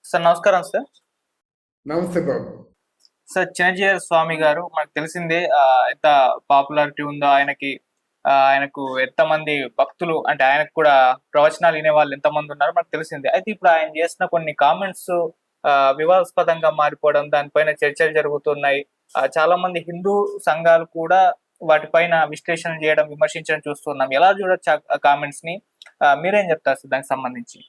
Sir నమస్కారం sir. నమస్తే బాబు. Sir Chiranjeevi స్వామి గారు మనకు తెలిసిందే ఎంత పాపులారిటీ ఉందో ఆయనకి. ఆయనకు ఎంతమంది భక్తులు అంటే ఆయనకు కూడా ప్రవచనాలు వినేవాళ్ళు ఎంతమంది ఉన్నారో మనకు తెలిసిందే. అయితే ఇప్పుడు ఆయన చేసిన కొన్ని కామెంట్స్ వివాదాస్పదంగా మారిపోవడం, దానిపైన చర్చలు జరుగుతున్నాయి. చాలా మంది హిందూ సంఘాలు కూడా వాటిపైన విశ్లేషణ చేయడం, విమర్శించడం చూస్తున్నాం. ఎలా చూడొచ్చు ఆ కామెంట్స్‌ని? మీరేం చెప్తారు సార్ దానికి సంబంధించి?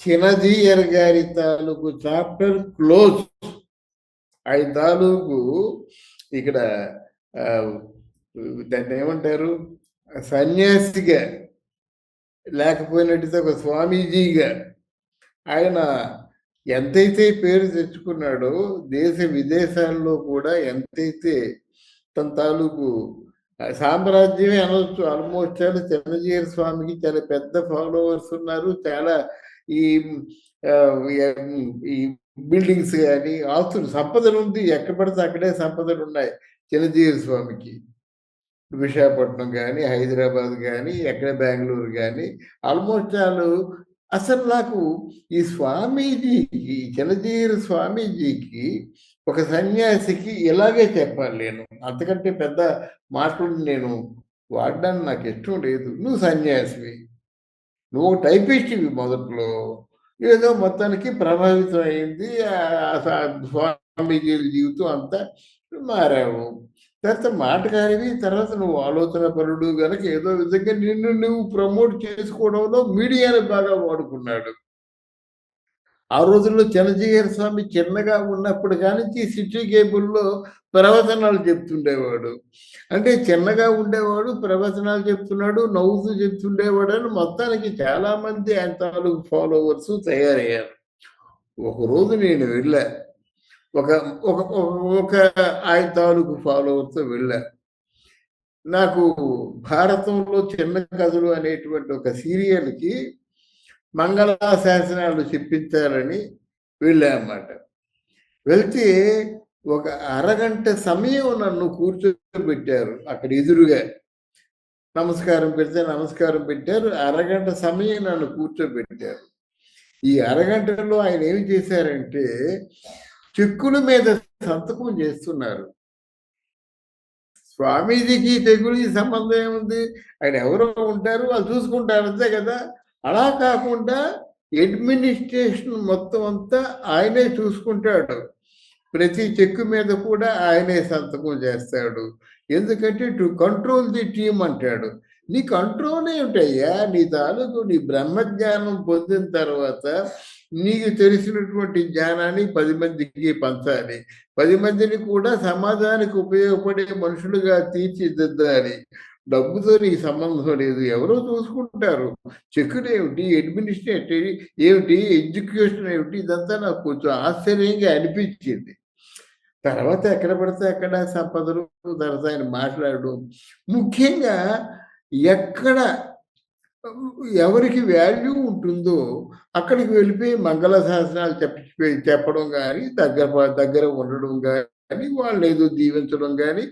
చినజీయర్ గారి తాలూకు చాప్టర్ క్లోజ్. ఆయన తాలూకు ఇక్కడ దాన్ని ఏమంటారు, సన్యాసిగా లేకపోయినట్టుగా ఒక స్వామీజీగా ఆయన ఎంతైతే పేరు తెచ్చుకున్నాడో దేశ విదేశాల్లో కూడా ఎంతైతే తన తాలూకు సామ్రాజ్యమే అనవచ్చు. ఆల్మోస్ట్ చాలా చిన్నజీయర్ స్వామికి చాలా పెద్ద ఫాలోవర్స్ ఉన్నారు. చాలా ఈ ఈ బిల్డింగ్స్ కానీ ఆస్తులు సంపదలు ఉంది, ఎక్కడ పడితే అక్కడే సంపదలు ఉన్నాయి చిన్నజీయర్ స్వామికి. విశాఖపట్నం కానీ, హైదరాబాద్ కానీ, ఎక్కడ బెంగళూరు కానీ ఆల్మోస్ట్ వాళ్ళు. అసలు నాకు ఈ స్వామీజీకి, చిన్నజీయర్ స్వామీజీకి ఒక సన్యాసికి ఇలాగే చెప్పాలి నేను. అంతకంటే పెద్ద మాటలు నేను వాడడానికి నాకు ఇష్టం లేదు. నువ్వు సన్యాసివి, నువ్వు టైపిస్ట్వి మొదట్లో. ఏదో మొత్తానికి ప్రభావితం అయింది స్వామీజీల జీవితం అంతా, మారావు. తర్వాత మాటకారివి, తర్వాత నువ్వు ఆలోచన పరుడు గనక ఏదో విధంగా నిన్ను నువ్వు ప్రమోట్ చేసుకోవడంలో మీడియాని బాగా వాడుకున్నాడు. ఆ రోజుల్లో చిన్నజీయర్ స్వామి చిన్నగా ఉన్నప్పుడు కానీ సిటీ కేబుల్లో ప్రవచనాలు చెప్తుండేవాడు. అంటే చిన్నగా ఉండేవాడు, ప్రవచనాలు చెప్తున్నాడు, నవ్వుతూ చెప్తుండేవాడు అని మొత్తానికి చాలామంది ఆయన తాలూకు ఫాలోవర్స్ తయారయ్యారు. ఒకరోజు నేను వెళ్ళా, ఒక ఒక ఒక ఆయన తాలూకు ఫాలోవర్తో వెళ్ళా. నాకు భారతంలో చిన్న కథలు అనేటువంటి ఒక సీరియల్కి మంగళాశాసనాలు చెప్పించాలని వెళ్ళా అన్నమాట. వెళ్తే ఒక అరగంట సమయం నన్ను కూర్చోబెట్టారు అక్కడ ఎదురుగా. నమస్కారం పెడితే నమస్కారం పెట్టారు. అరగంట సమయం నన్ను కూర్చోబెట్టారు. ఈ అరగంటలో ఆయన ఏమి చేశారంటే చెక్కుల మీద సంతకం చేస్తున్నారు. స్వామీజీకి తెగులకి సంబంధం ఏముంది? ఆయన ఎవరో ఉంటారు, వాళ్ళు చూసుకుంటారు, అంతే కదా. అలా కాకుండా అడ్మినిస్ట్రేషన్ మొత్తం అంతా ఆయనే చూసుకుంటాడు. ప్రతి చెక్కు మీద కూడా ఆయనే సంతకం చేస్తాడు. ఎందుకంటే టు కంట్రోల్ ది టీమ్ అంటాడు. నీ కంట్రోల్ ఏమిటయ్యా? నీ తాలూకు నీ బ్రహ్మజ్ఞానం పొందిన తర్వాత నీకు తెలిసినటువంటి జ్ఞానాన్ని 10 మందికి పంచాలి. 10 మందిని కూడా సమాజానికి ఉపయోగపడే మనుషులుగా తీర్చిదిద్దాలి. డబ్బుతో నీకు సంబంధం లేదు, ఎవరో చూసుకుంటారు. చెక్కులు ఏమిటి, అడ్మినిస్ట్రేటివ్ ఏమిటి, ఎడ్యుకేషన్ ఏమిటి, ఇదంతా నాకు కొంచెం ఆశ్చర్యంగా అనిపించింది. తర్వాత ఎక్కడ పడితే అక్కడ సంపదలు, తర్వాత ఆయన మాట్లాడడం, ముఖ్యంగా ఎక్కడ ఎవరికి వాల్యూ ఉంటుందో అక్కడికి వెళ్ళిపోయి మంగళ శాసనాలు చెప్పడం కానీ, దగ్గర ఉండడం కానీ, వాళ్ళు ఏదో దీవించడం కానీ,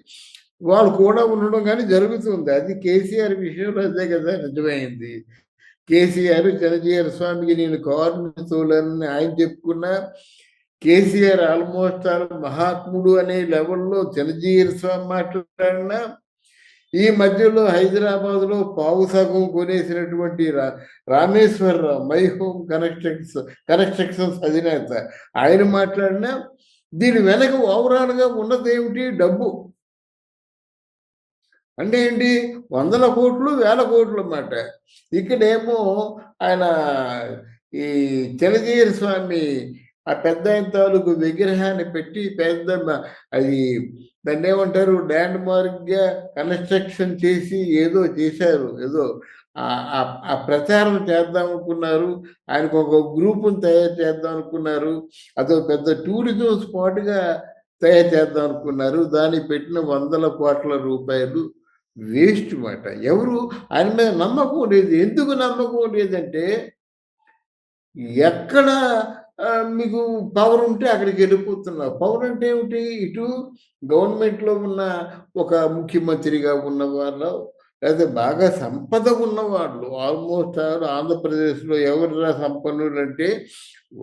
వాళ్ళు కూడా ఉండడం కానీ జరుగుతుంది. అది కేసీఆర్ విషయంలో అదే కదా నిజమైంది. కేసీఆర్ చిరంజీవి స్వామికి నేను కారుని తోలని ఆయన చెప్పుకున్నా, కేసీఆర్ ఆల్మోస్ట్ మహాత్ముడు అనే లెవెల్లో చిరంజీవి స్వామి మాట్లాడినా, ఈ మధ్యలో హైదరాబాద్లో పావు సగం కొనేసినటువంటి రామేశ్వరరావు మై హోమ్ కన్స్ట్రక్షన్స్ అధినేత ఆయన మాట్లాడినా, దీని వెనక ఓవరాల్గా ఉన్నదేమిటి? డబ్బు. అంటే ఏంటి? 100 కోట్లు, 1000 కోట్లు అన్నమాట. ఇక్కడేమో ఆయన ఈ చిరంజీవి స్వామి ఆ పెద్ద ఆయన తాలూకు విగ్రహాన్ని పెట్టి అది దాన్ని ఏమంటారు, ల్యాండ్ మార్క్గా కన్స్ట్రక్షన్ చేసి ఏదో చేశారు. ఏదో ఆ ప్రచారం చేద్దాం అనుకున్నారు. ఆయనకు ఒక గ్రూపును తయారు చేద్దాం అనుకున్నారు. అదో పెద్ద టూరిజం స్పాట్గా తయారు చేద్దాం అనుకున్నారు. దానికి పెట్టిన 100 కోట్ల రూపాయలు వేస్ట్ మాట. ఎవరు ఆయన మీద నమ్మకం లేదు. ఎందుకు నమ్మకం లేదంటే, ఎక్కడ మీకు పవర్ ఉంటే అక్కడికి వెళ్ళిపోతున్నారు. పవర్ అంటే ఏమిటి? ఇటు గవర్నమెంట్లో ఉన్న ఒక ముఖ్యమంత్రిగా ఉన్న వాళ్ళు, లేకపోతే బాగా సంపద ఉన్నవాళ్ళు ఆల్మోస్ట్ ఆంధ్రప్రదేశ్లో ఎవరు సంపన్నులు అంటే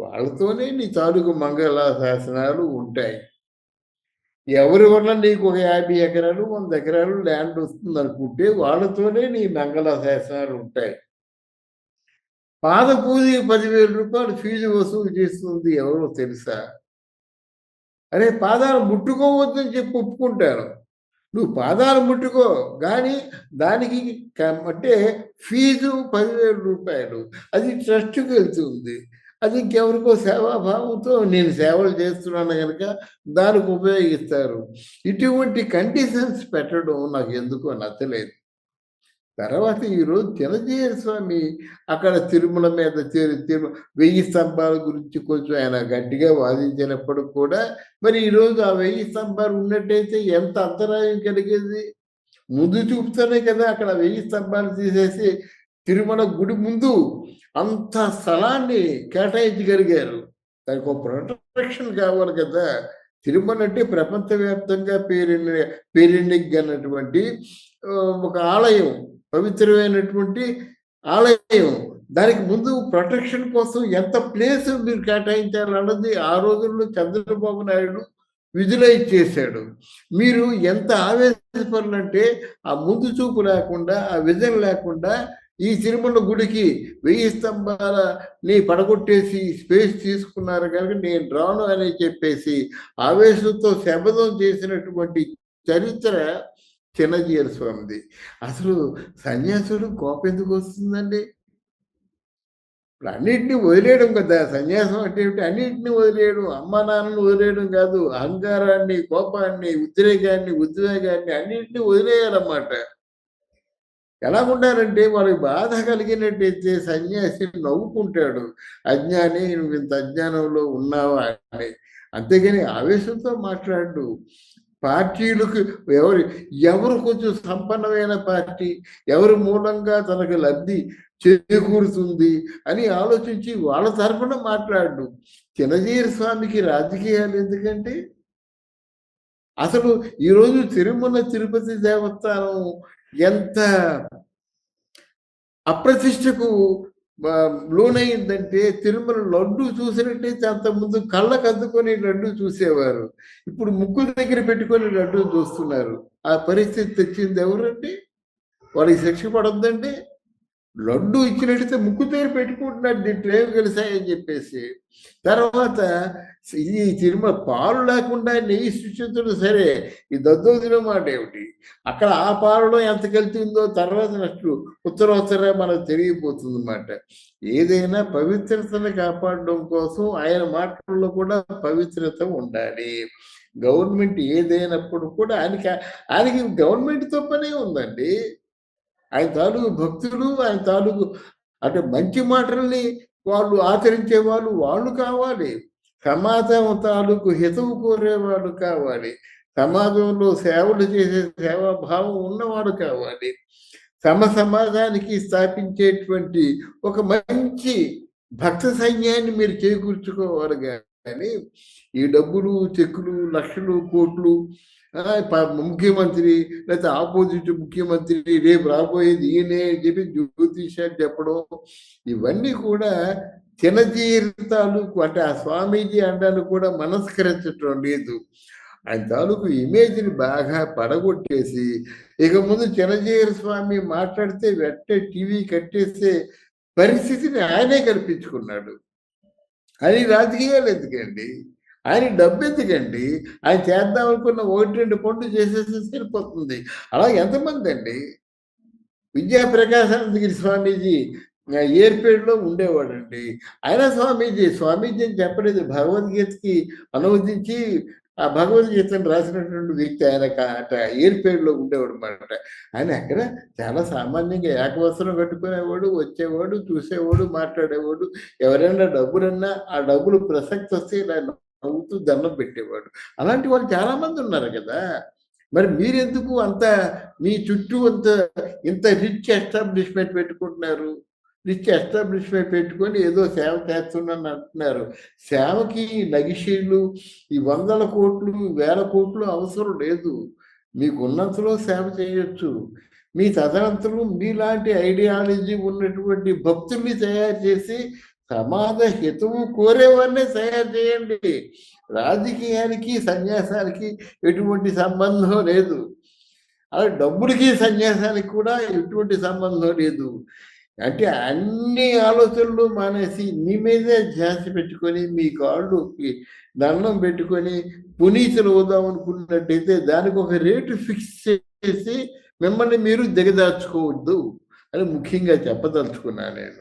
వాళ్ళతోనే నీ తాలూకు మంగళ శాసనాలు ఉంటాయి. ఎవరి వల్ల నీకు ఒక 50 ఎకరాలు 100 ఎకరాలు ల్యాండ్ వస్తుంది అనుకుంటే వాళ్ళతోనే నీ మంగళ శాసనాలు ఉంటాయి. పాద పూజకి 10,000 రూపాయలు ఫీజు వసూలు చేస్తుంది ఎవరో తెలుసా? అరే పాదాలు ముట్టుకోవద్దని చెప్పి ఒప్పుకుంటాను. నువ్వు పాదాలు ముట్టుకో గానీ దానికి అంటే ఫీజు 10,000 రూపాయలు. అది ట్రస్ట్‌కి వెళ్తుంది. అది ఇంకెవరికో సేవాభావంతో నేను సేవలు చేస్తున్నాను గనక దానికి ఉపయోగిస్తారు. ఇటువంటి కండిషన్స్ పెట్టడం నాకు ఎందుకో నచ్చలేదు. తర్వాత ఈరోజు చిరంజీవి స్వామి అక్కడ తిరుమల మీద 1000 స్తంభాల గురించి కొంచెం ఆయన గట్టిగా వాదించినప్పుడు కూడా మరి ఈరోజు ఆ 1000 స్తంభాలు ఉన్నట్టయితే ఎంత అంతరాయం కలిగేది? ముందు చూపుతోనే కదా అక్కడ 1000 స్తంభాలు తీసేసి తిరుమల గుడి ముందు అంత స్థలాన్ని కేటాయించగలిగారు. దానికి ఒక ప్రొటెక్షన్ కావాలి కదా! తిరుమల అంటే ప్రపంచవ్యాప్తంగా పేరెన్నికన్నటువంటి ఒక ఆలయం. పవిత్రమైనటువంటి ఆలయం. దానికి ముందు ప్రొటెక్షన్ కోసం ఎంత ప్లేస్ మీరు కేటాయించాలన్నది ఆ రోజుల్లో చంద్రబాబు నాయుడు విజువలైజ్ చేశాడు. మీరు ఎంత ఆవేశపరులంటే ఆ ముందు చూపు లేకుండా, ఆ విజన్ లేకుండా ఈ తిరుమల గుడికి 1000 స్తంభాలని పడగొట్టేసి స్పేస్ తీసుకున్నారు కనుక నేను రాను అని చెప్పేసి ఆవేశంతో శపథం చేసినటువంటి చరిత్ర చిన్నజీయర్ స్వామిది. అసలు సన్యాసుడు కోపం ఎందుకు వస్తుందండి? ఇప్పుడు అన్నిటిని వదిలేయడం కదా! సన్యాసం అంటే ఏమిటి? అన్నిటిని వదిలేయడం. అమ్మా నాన్నని వదిలేయడం కాదు. అహంకారాన్ని, కోపాన్ని, ఉద్రేకాన్ని, ఉద్వేగాన్ని అన్నిటిని వదిలేయాలన్నమాట. ఎలాగుండాలంటే వాళ్ళకి బాధ కలిగినట్టయితే సన్యాసి నవ్వుకుంటాడు. అజ్ఞాని నువ్వు ఇంత అజ్ఞానంలో ఉన్నావా అని. అంతేగాని ఆవేశంతో మాట్లాడడు. పార్టీలకు ఎవరు ఎవరు కొంచెం సంపన్నమైన పార్టీ, ఎవరి మూలంగా తనకు లబ్ధి చేకూరుతుంది అని ఆలోచించి వాళ్ళ తరఫున మాట్లాడు. చిన్నజీయర్ స్వామికి రాజకీయాలు ఎందుకంటే అసలు ఈరోజు తిరుమల తిరుపతి దేవస్థానం ఎంత అప్రతిష్టకు లోనయిందంటే తిరుమల లడ్డు చూసినట్టయితే అంతకుముందు కళ్ళకు అద్దుకొని లడ్డు చూసేవారు. ఇప్పుడు ముక్కుల దగ్గర పెట్టుకొని లడ్డు చూస్తున్నారు. ఆ పరిస్థితి తెచ్చింది ఎవరండి? వాళ్ళకి శిక్ష పడొద్దండి? లడ్డు ఇచ్చినట్టయితే ముక్కు పేరు పెట్టుకుంటున్నాడు దీంట్లో ఏమి కలిసాయని చెప్పేసి. తర్వాత ఈ తిరుమల పాలు లేకుండా నెయ్యి సృష్టించడం సరే, ఈ దద్దోజన మాట ఏమిటి? అక్కడ ఆ పాలలో ఎంత కలిసిందో తర్వాత నెక్స్ట్ ఉత్తరోత్తర మనకు తెలియపోతుంది అన్నమాట. ఏదైనా పవిత్రతను కాపాడడం కోసం ఆయన మాటల్లో కూడా పవిత్రత ఉండాలి. గవర్నమెంట్ ఏదైనప్పుడు కూడా ఆయనకి గవర్నమెంట్‌తో పనే ఉందండి. ఆయన తాలూకు భక్తులు, ఆయన తాలూకు అంటే మంచి మాటల్ని వాళ్ళు ఆచరించే వాళ్ళు కావాలి. సమాజం తాలూకు హితవు కోరేవాళ్ళు కావాలి. సమాజంలో సేవలు చేసే సేవాభావం ఉన్నవాడు కావాలి. సమాజానికి స్థాపించేటువంటి ఒక మంచి భక్త సైన్యాన్ని మీరు చేకూర్చుకోవాలి కానీ ఈ డబ్బులు, చెక్కులు, లక్షలు, కోట్లు ముఖ్యమంత్రి లేకపోతే ఆపోజిట్ ముఖ్యమంత్రి రేపు రాబోయేది ఈయనే అని చెప్పి జ్యోతిషాలు చెప్పడం ఇవన్నీ కూడా చిన్నజీరి తాలూకు అంటే ఆ స్వామీజీ అనడానికి కూడా మనస్కరించటం లేదు. ఆయన తాలూకు ఇమేజ్ని బాగా పడగొట్టేసి ఇక ముందు చిన్నజీరి స్వామి మాట్లాడితే వెంటనే టీవీ కట్టేసే పరిస్థితిని ఆయనే కల్పించుకున్నాడు. అది రాజకీయాలు ఎందుకండి? ఆయన డబ్బు ఎందుకండి? ఆయన చేద్దాం అనుకున్న 1, 2 పనులు చేసేస్తే సరిపోతుంది. అలా ఎంతమంది అండి? విద్యాప్రకాశానందగిరి స్వామీజీ ఏర్పేడులో ఉండేవాడండి. ఆయన స్వామీజీ అని చెప్పలేదు. భగవద్గీతకి అనువదించి ఆ భగవద్గీతను రాసినటువంటి వ్యక్తి ఆయన అట ఏర్పేడులో ఉండేవాడు అన్నమాట. ఆయన అక్కడ చాలా సామాన్యంగా ఏకవస్త్రం కట్టుకునేవాడు, వచ్చేవాడు, చూసేవాడు, మాట్లాడేవాడు. ఎవరైనా డబ్బులన్నా ఆ డబ్బులు ప్రసక్తి వస్తే ఇలా నవ్వుతూ దండం పెట్టేవాడు. అలాంటి వాళ్ళు చాలా మంది ఉన్నారు కదా! మరి మీరెందుకు అంత మీ చుట్టూ ఇంత రిచ్ ఎస్టాబ్లిష్మెంట్ పెట్టుకుంటున్నారు? రిచ్ ఎస్టాబ్లిష్మెంట్ పెట్టుకొని ఏదో సేవ చేస్తున్నాను అంటున్నారు. సేవకి నగిషీలు ఈ 100 కోట్లు, 1000 కోట్లు అవసరం లేదు. మీకు ఉన్నంతలో సేవ చేయొచ్చు. మీ తదనంతరం మీలాంటి ఐడియాలజీ ఉన్నటువంటి భక్తుల్ని తయారు చేసి సమాజ హితవు కోరేవారినే తయారు చేయండి. రాజకీయానికి సన్యాసానికి ఎటువంటి సంబంధం లేదు. అలా డబ్బులకి సన్యాసానికి కూడా ఎటువంటి సంబంధం లేదు. అంటే అన్ని ఆలోచనలు మానేసి మీ మీదే ధ్యాస పెట్టుకొని మీ కాళ్ళుకి దండం పెట్టుకొని పునీతులు అవుదాం అనుకున్నట్టయితే దానికి ఒక రేటు ఫిక్స్ చేసి మిమ్మల్ని మీరు దిగదార్చుకోవద్దు అని ముఖ్యంగా చెప్పదలుచుకున్నాను నేను.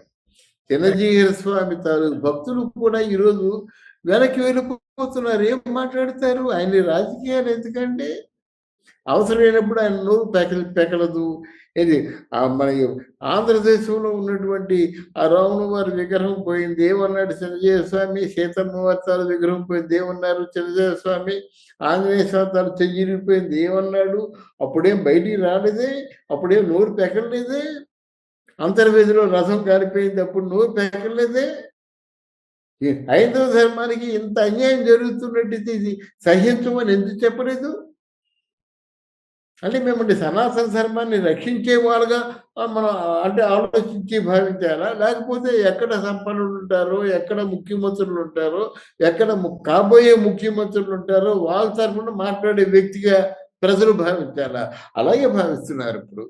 చిన్నజీయర్ స్వామి తాలూకు భక్తులు కూడా ఈరోజు వెనక్కి వెళ్ళిపోతున్నారు. ఏం మాట్లాడతారు? ఆయన రాజకీయాలు ఎందుకండి? అవసరమైనప్పుడు ఆయన నోరు పెకలదు. ఇది మన ఆంధ్రదేశంలో ఉన్నటువంటి ఆ రాముల వారి విగ్రహం పోయింది, ఏమన్నాడు చిన్నజీయర్ స్వామి? సీతమ్మ వారి విగ్రహం పోయింది, ఏమన్నారు చిన్నజీయర్ స్వామి? ఆంజనేయ స్వామి చెయ్యిరిపోయింది, ఏమన్నాడు? అప్పుడేం బయటికి రాలేదే, అప్పుడేం నోరు పెకలలేదే. అంతర్వేదిలో రథం కాలిపోయింది, అప్పుడు నోరు పెకలలేదే. హైందవ ధర్మానికి ఇంత అన్యాయం జరుగుతున్నట్టు ఇది సహించమని ఎందుకు చెప్పలేదు? అంటే మిమ్మల్ని సనాతన ధర్మాన్ని రక్షించే వాళ్ళుగా మనం అంటే ఆలోచించి భావించాలా? లేకపోతే ఎక్కడ సంపన్నులు ఉంటారో, ఎక్కడ ముఖ్యమంత్రులు ఉంటారో, ఎక్కడ కాబోయే ముఖ్యమంత్రులు ఉంటారో వాళ్ళ తరఫున మాట్లాడే వ్యక్తిగా ప్రజలు భావించాలా? అలాగే భావిస్తున్నారు ఇప్పుడు.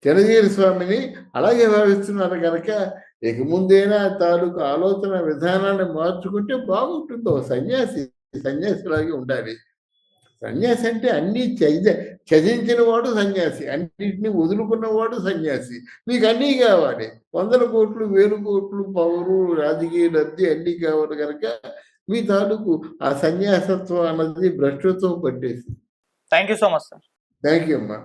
చిరంజీవి స్వామిని అలాగే భావిస్తున్నారు కనుక ఇక ముందైనా తాలూకు ఆలోచన విధానాన్ని మార్చుకుంటే బాగుంటుందో. సన్యాసిలాగే ఉండాలి. సన్యాసి అంటే అన్నీ త్యజించిన వాడు సన్యాసి, అన్నింటినీ వదులుకున్నవాడు సన్యాసి. మీకు అన్నీ కావాలి, 100 కోట్లు 1000 కోట్లు పవరు రాజకీయ లబ్ధి అన్నీ కావాలి కనుక మీ తాలూకు ఆ సన్యాసత్వం అన్నది భ్రష్టత్వం పట్టేసి. Thank you so much sir. Thank you అమ్మా.